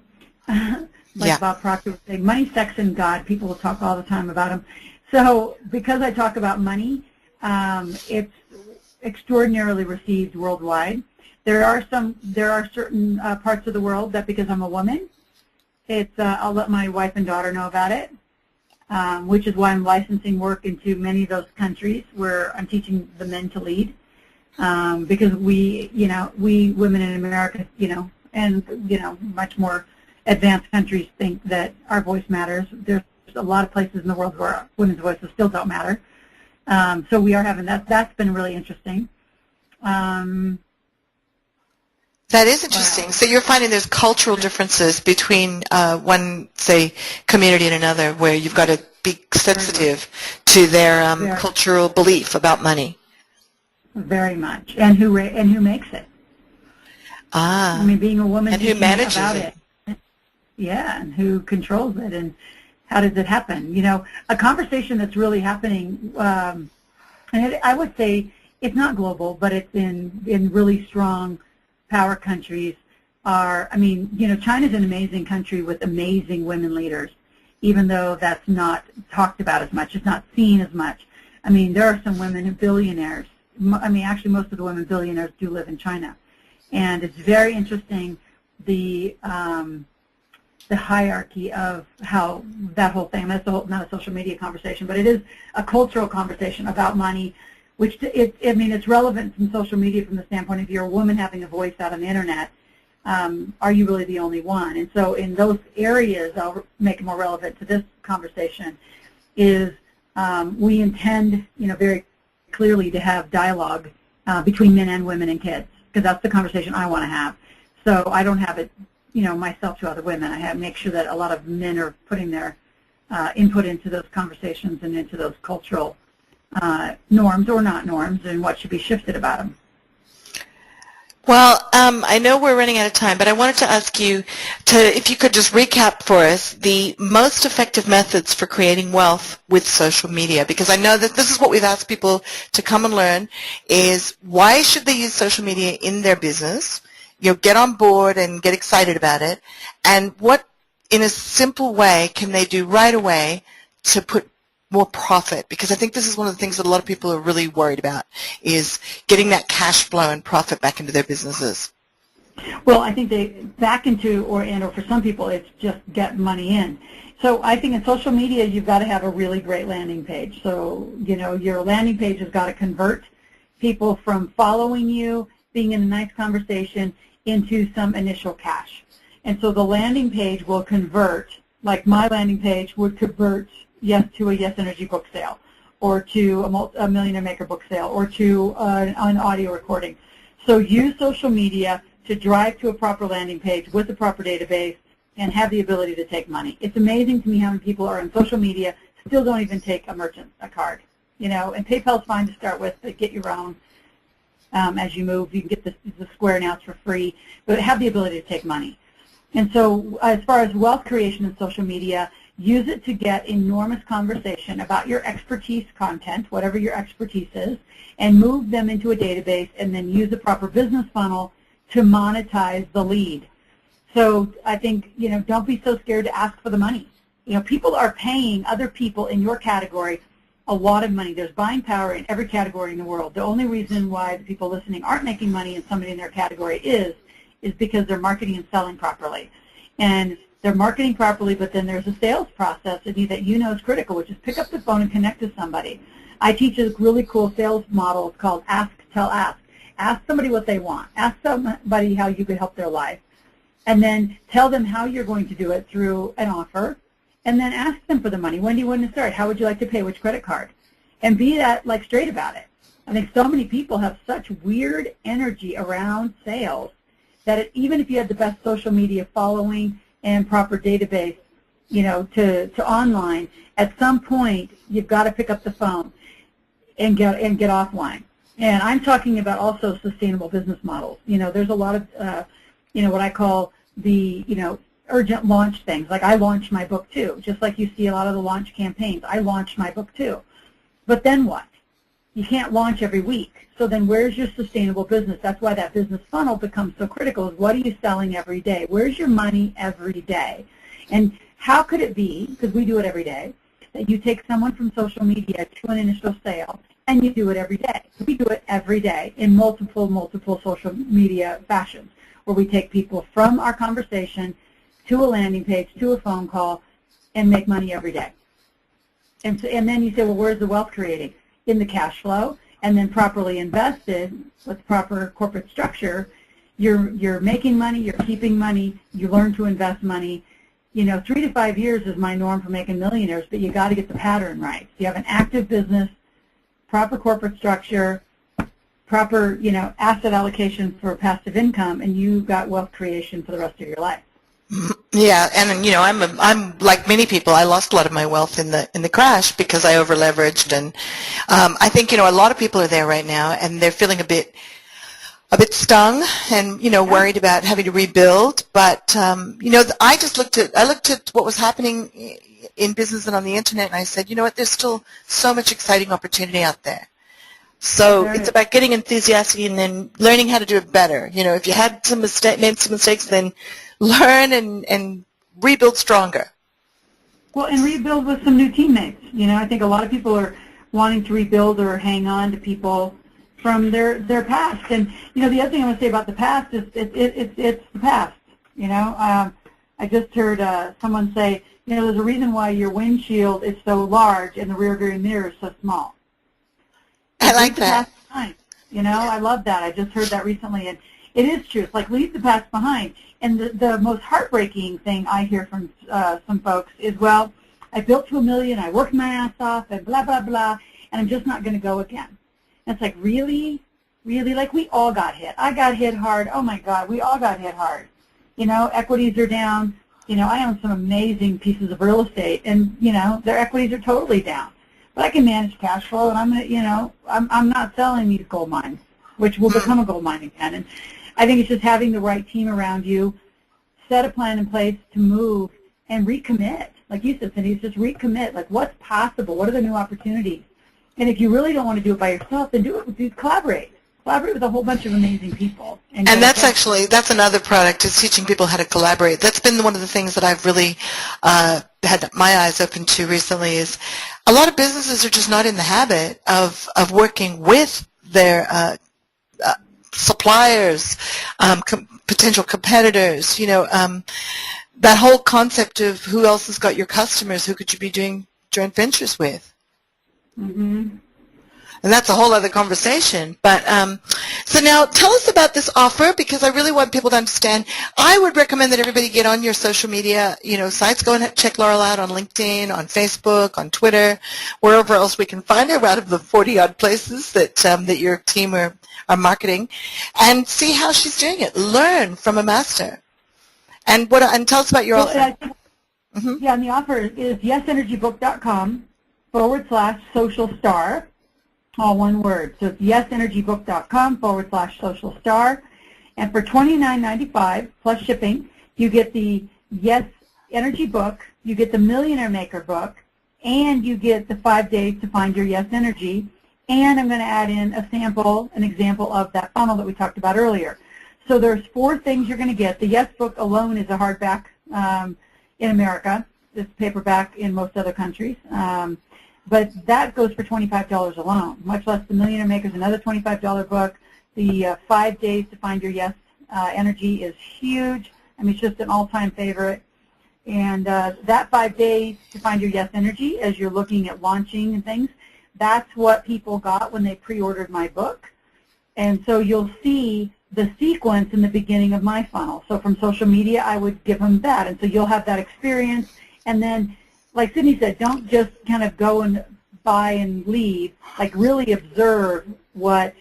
Bob Proctor would say, money, sex, and God. People will talk all the time about them. So because I talk about money, it's extraordinarily received worldwide. There are certain parts of the world that because I'm a woman, I'll let my wife and daughter know about it, which is why I'm licensing work into many of those countries where I'm teaching the men to lead. Because we women in America, and much more advanced countries think that our voice matters. There's a lot of places in the world where women's voices still don't matter. So we are having that. That's been really interesting. That is interesting. So you're finding there's cultural differences between one, say, community and another, where you've got to be sensitive to their cultural belief about money. Very much, and who makes it? I mean, being a woman, and who manages about it? Yeah, and who controls it, and how does it happen? A conversation that's really happening, and I would say it's not global, but it's in really strong power countries. China's an amazing country with amazing women leaders, even though that's not talked about as much. It's not seen as much. I mean, there are some women billionaires. Actually, most of the women billionaires do live in China, and it's very interesting the hierarchy of how that whole thing. That's not a social media conversation, but it is a cultural conversation about money, which it's relevant from social media from the standpoint of you're a woman having a voice out on the internet. Are you really the only one? And so in those areas, I'll make it more relevant to this conversation. Is we intend, very clearly to have dialogue between men and women and kids, because that's the conversation I want to have. So I don't have it, myself to other women. I make sure that a lot of men are putting their input into those conversations and into those cultural norms or not norms and what should be shifted about them. Well, I know we're running out of time, but I wanted to ask you if you could just recap for us the most effective methods for creating wealth with social media, because I know that this is what we've asked people to come and learn, is why should they use social media in their business, get on board and get excited about it, and what, in a simple way, can they do right away to put more profit, because I think this is one of the things that a lot of people are really worried about, is getting that cash flow and profit back into their businesses. Well, I think they back into, or for some people, it's just get money in. So I think in social media, you've got to have a really great landing page. So, your landing page has got to convert people from following you, being in a nice conversation, into some initial cash. And so the landing page will convert, like my landing page would convert to a Yes Energy book sale, or to a Millionaire Maker book sale, or to an audio recording. So use social media to drive to a proper landing page with a proper database and have the ability to take money. It's amazing to me how many people are on social media, still don't even take a card. And PayPal's fine to start with, but get your own as you move. You can get the Square now for free, but have the ability to take money. And so as far as wealth creation in social media, use it to get enormous conversation about your expertise content, whatever your expertise is, and move them into a database, and then use a proper business funnel to monetize the lead. So I think, don't be so scared to ask for the money. people are paying other people in your category a lot of money. There's buying power in every category in the world. The only reason why the people listening aren't making money in somebody in their category is because they're marketing and selling properly. And they're marketing properly, but then there's a sales process that you know is critical, which is pick up the phone and connect to somebody. I teach a really cool sales model. It's called Ask, Tell, Ask. Ask somebody what they want. Ask somebody how you could help their life. And then tell them how you're going to do it through an offer. And then ask them for the money. When do you want to start? How would you like to pay? Which credit card? And be straight about it. I think so many people have such weird energy around sales that even if you had the best social media following and proper database, to online, at some point you've got to pick up the phone and get offline. And I'm talking about also sustainable business models. There's a lot of, what I call the, urgent launch things. Like I launched my book too, just like you see a lot of the launch campaigns. I launched my book too. But then what? You can't launch every week. So then where's your sustainable business? That's why that business funnel becomes so critical, is what are you selling every day? Where's your money every day? And how could it be, because we do it every day, that you take someone from social media to an initial sale and you do it every day? We do it every day in multiple social media fashions, where we take people from our conversation to a landing page, to a phone call, and make money every day. And then you say, well, where's the wealth creating? In the cash flow, and then properly invested with proper corporate structure, you're making money, you're keeping money, you learn to invest money. 3 to 5 years is my norm for making millionaires, but you got to get the pattern right. You have an active business, proper corporate structure, proper asset allocation for passive income, and you got wealth creation for the rest of your life. Yeah, and I'm like many people. I lost a lot of my wealth in the crash because I over leveraged, and I think a lot of people are there right now, and they're feeling a bit stung and worried about having to rebuild. But I looked at what was happening in business and on the internet, and I said, you know what? There's still so much exciting opportunity out there. So it's about getting enthusiastic and then learning how to do it better. If you had made some mistakes, then learn and rebuild stronger. Well, and rebuild with some new teammates. I think a lot of people are wanting to rebuild or hang on to people from their past. And, the other thing I want to say about the past is it's the past. I just heard someone say, there's a reason why your windshield is so large and the rear view mirror is so small. I like that. I love that. I just heard that recently, and it is true. It's like leave the past behind. And the most heartbreaking thing I hear from some folks is, well, I built to $1 million, I worked my ass off, and blah, blah, blah, and I'm just not going to go again. And it's like, really? Really? Like, we all got hit. I got hit hard. Oh, my God, we all got hit hard. Equities are down. I own some amazing pieces of real estate, and, their equities are totally down. But I can manage cash flow, and I'm going to, I'm not selling these gold mines, which will become a gold mine again. And I think it's just having the right team around you, set a plan in place to move and recommit. Like you said, Cindy, it's just recommit. Like, what's possible? What are the new opportunities? And if you really don't want to do it by yourself, then collaborate. Collaborate with a whole bunch of amazing people. And that's another product, is teaching people how to collaborate. That's been one of the things that I've really had my eyes open to recently, is a lot of businesses are just not in the habit of working with their suppliers, potential competitors, that whole concept of who else has got your customers, who could you be doing joint ventures with? Mm-hmm. And that's a whole other conversation. But so now tell us about this offer, because I really want people to understand. I would recommend that everybody get on your social media, sites. Go and check Loral out on LinkedIn, on Facebook, on Twitter, wherever else we can find her, out of the 40-odd places that that your team are marketing, and see how she's doing it. Learn from a master. And tell us about your offer. Yeah, and the offer is yesenergybook.com/social star. All one word. So it's yesenergybook.com/social star. And for $29.95 plus shipping, you get the Yes Energy book, you get the Millionaire Maker book, and you get the 5 days to find your Yes Energy. And I'm going to add in an example of that funnel that we talked about earlier. So there's 4 things you're going to get. The Yes book alone is a hardback in America. It's paperback in most other countries. But that goes for $25 alone, much less The Millionaire Maker is another $25 book. The 5 Days to Find Your Yes Energy is huge. I mean, it's just an all-time favorite. And that 5 Days to Find Your Yes Energy, as you're looking at launching and things, that's what people got when they pre-ordered my book. And so you'll see the sequence in the beginning of my funnel. So from social media, I would give them that. And so you'll have that experience. And then, like Cydney said, don't just kind of go and buy and leave. Like, really observe what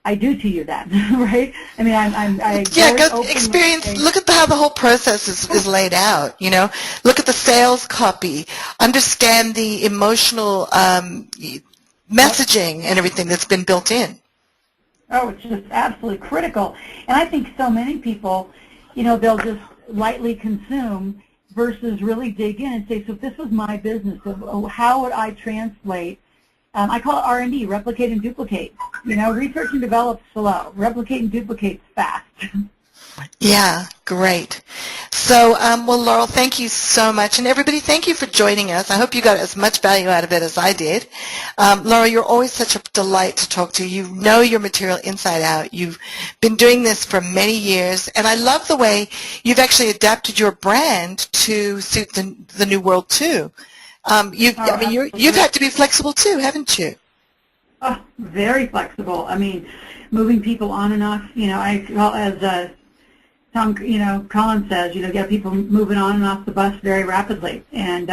I do to you then, right? I mean, I go experience. Look at how the whole process is laid out. You know, look at the sales copy. Understand the emotional messaging and everything that's been built in. Oh, it's just absolutely critical. And I think so many people, you know, they'll just lightly consume versus really dig in and say, so if this was my business, how would I translate? I call it R&D, replicate and duplicate. You know, research and develop slow, replicate and duplicate fast. Yeah, great. So, well, Loral, thank you so much. And everybody, thank you for joining us. I hope you got as much value out of it as I did. Loral, you're always such a delight to talk to. You know your material inside out. You've been doing this for many years. And I love the way you've actually adapted your brand to suit the new world, too. You've had to be flexible, too, haven't you? Oh, very flexible. I mean, moving people on and off, you know, as Tom, you know, Colin says, you know, get people moving on and off the bus very rapidly. And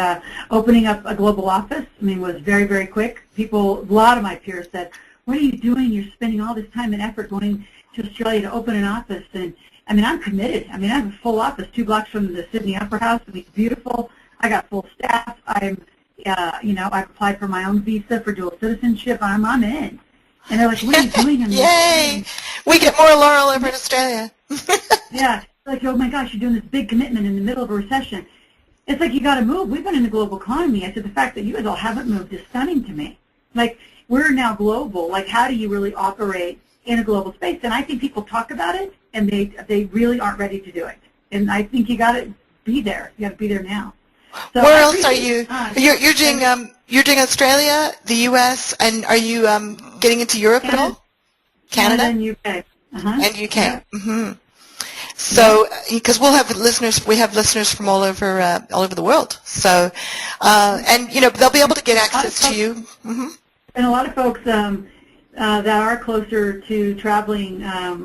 opening up a global office, I mean, was very, very quick. People, a lot of my peers said, what are you doing? You're spending all this time and effort going to Australia to open an office. And, I mean, I'm committed. I mean, I have a full office 2 blocks from the Cydney Opera House. I mean, it's beautiful. I got full staff. I've applied for my own visa for dual citizenship. I'm in. And they're like, what are you doing in this? Yay! We get more Loral over in Australia. Yeah. Like, oh my gosh, you're doing this big commitment in the middle of a recession. It's like, you got to move. We've been in the global economy. I said, the fact that you guys all haven't moved is stunning to me. Like, we're now global. Like, how do you really operate in a global space? And I think people talk about it, and they really aren't ready to do it. And I think you got to be there. You got to be there now. So where else are you? You're doing Australia, the U.S., and are you getting into Europe at all? Canada and UK. And UK. Yeah. Mm-hmm. So, because we have listeners from all over the world. So, and you know, they'll be able to get access to you. Mm-hmm. And a lot of folks that are closer to traveling,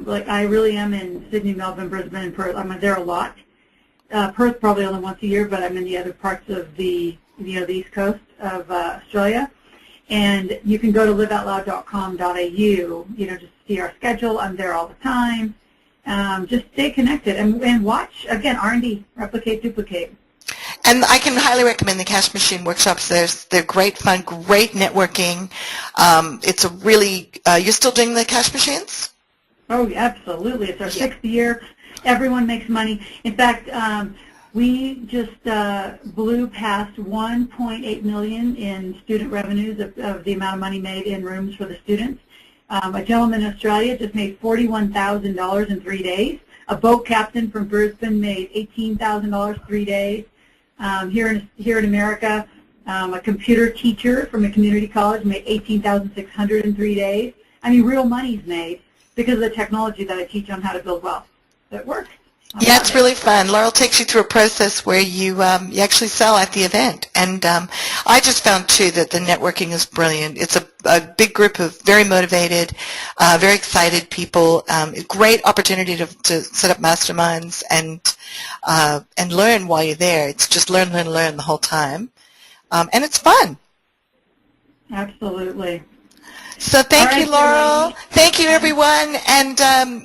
like I really am in Sydney, Melbourne, Brisbane, and Perth. I'm there a lot. Perth probably only once a year, but I'm in the other parts of the East Coast of Australia. And you can go to liveoutloud.com.au, you know, just see our schedule. I'm there all the time. Just stay connected and watch, again, R&D, replicate, duplicate. And I can highly recommend the Cash Machine workshops. They're great fun, great networking. It's a really, you're still doing the Cash Machines? Oh, absolutely. It's our 6th year. Everyone makes money. In fact, we just blew past $1.8 million in student revenues of the amount of money made in rooms for the students. A gentleman in Australia just made $41,000 in 3 days. A boat captain from Brisbane made $18,000 3 days. Here in America, a computer teacher from a community college made $18,600 in 3 days. I mean, real money's made because of the technology that I teach on how to build wealth. It works. Yeah, it's really fun. Loral takes you through a process where you actually sell at the event. And I just found, too, that the networking is brilliant. It's a big group of very motivated, very excited people. Great opportunity to set up masterminds and learn while you're there. It's just learn the whole time. And it's fun. Absolutely. So thank you, Loral. Thank you, everyone. And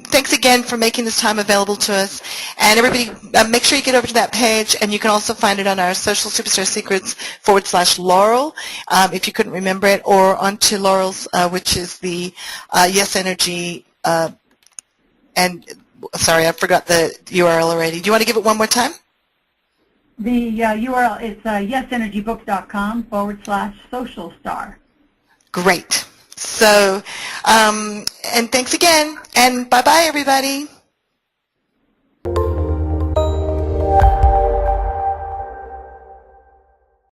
thanks again for making this time available to us. And everybody, make sure you get over to that page. And you can also find it on our Social Superstar Secrets /Loral, if you couldn't remember it, or onto Loral's, which is the Yes Energy. And sorry, I forgot the URL already. Do you want to give it one more time? The URL is yesenergybooks.com /social star. Great. So, and thanks again, and bye-bye, everybody.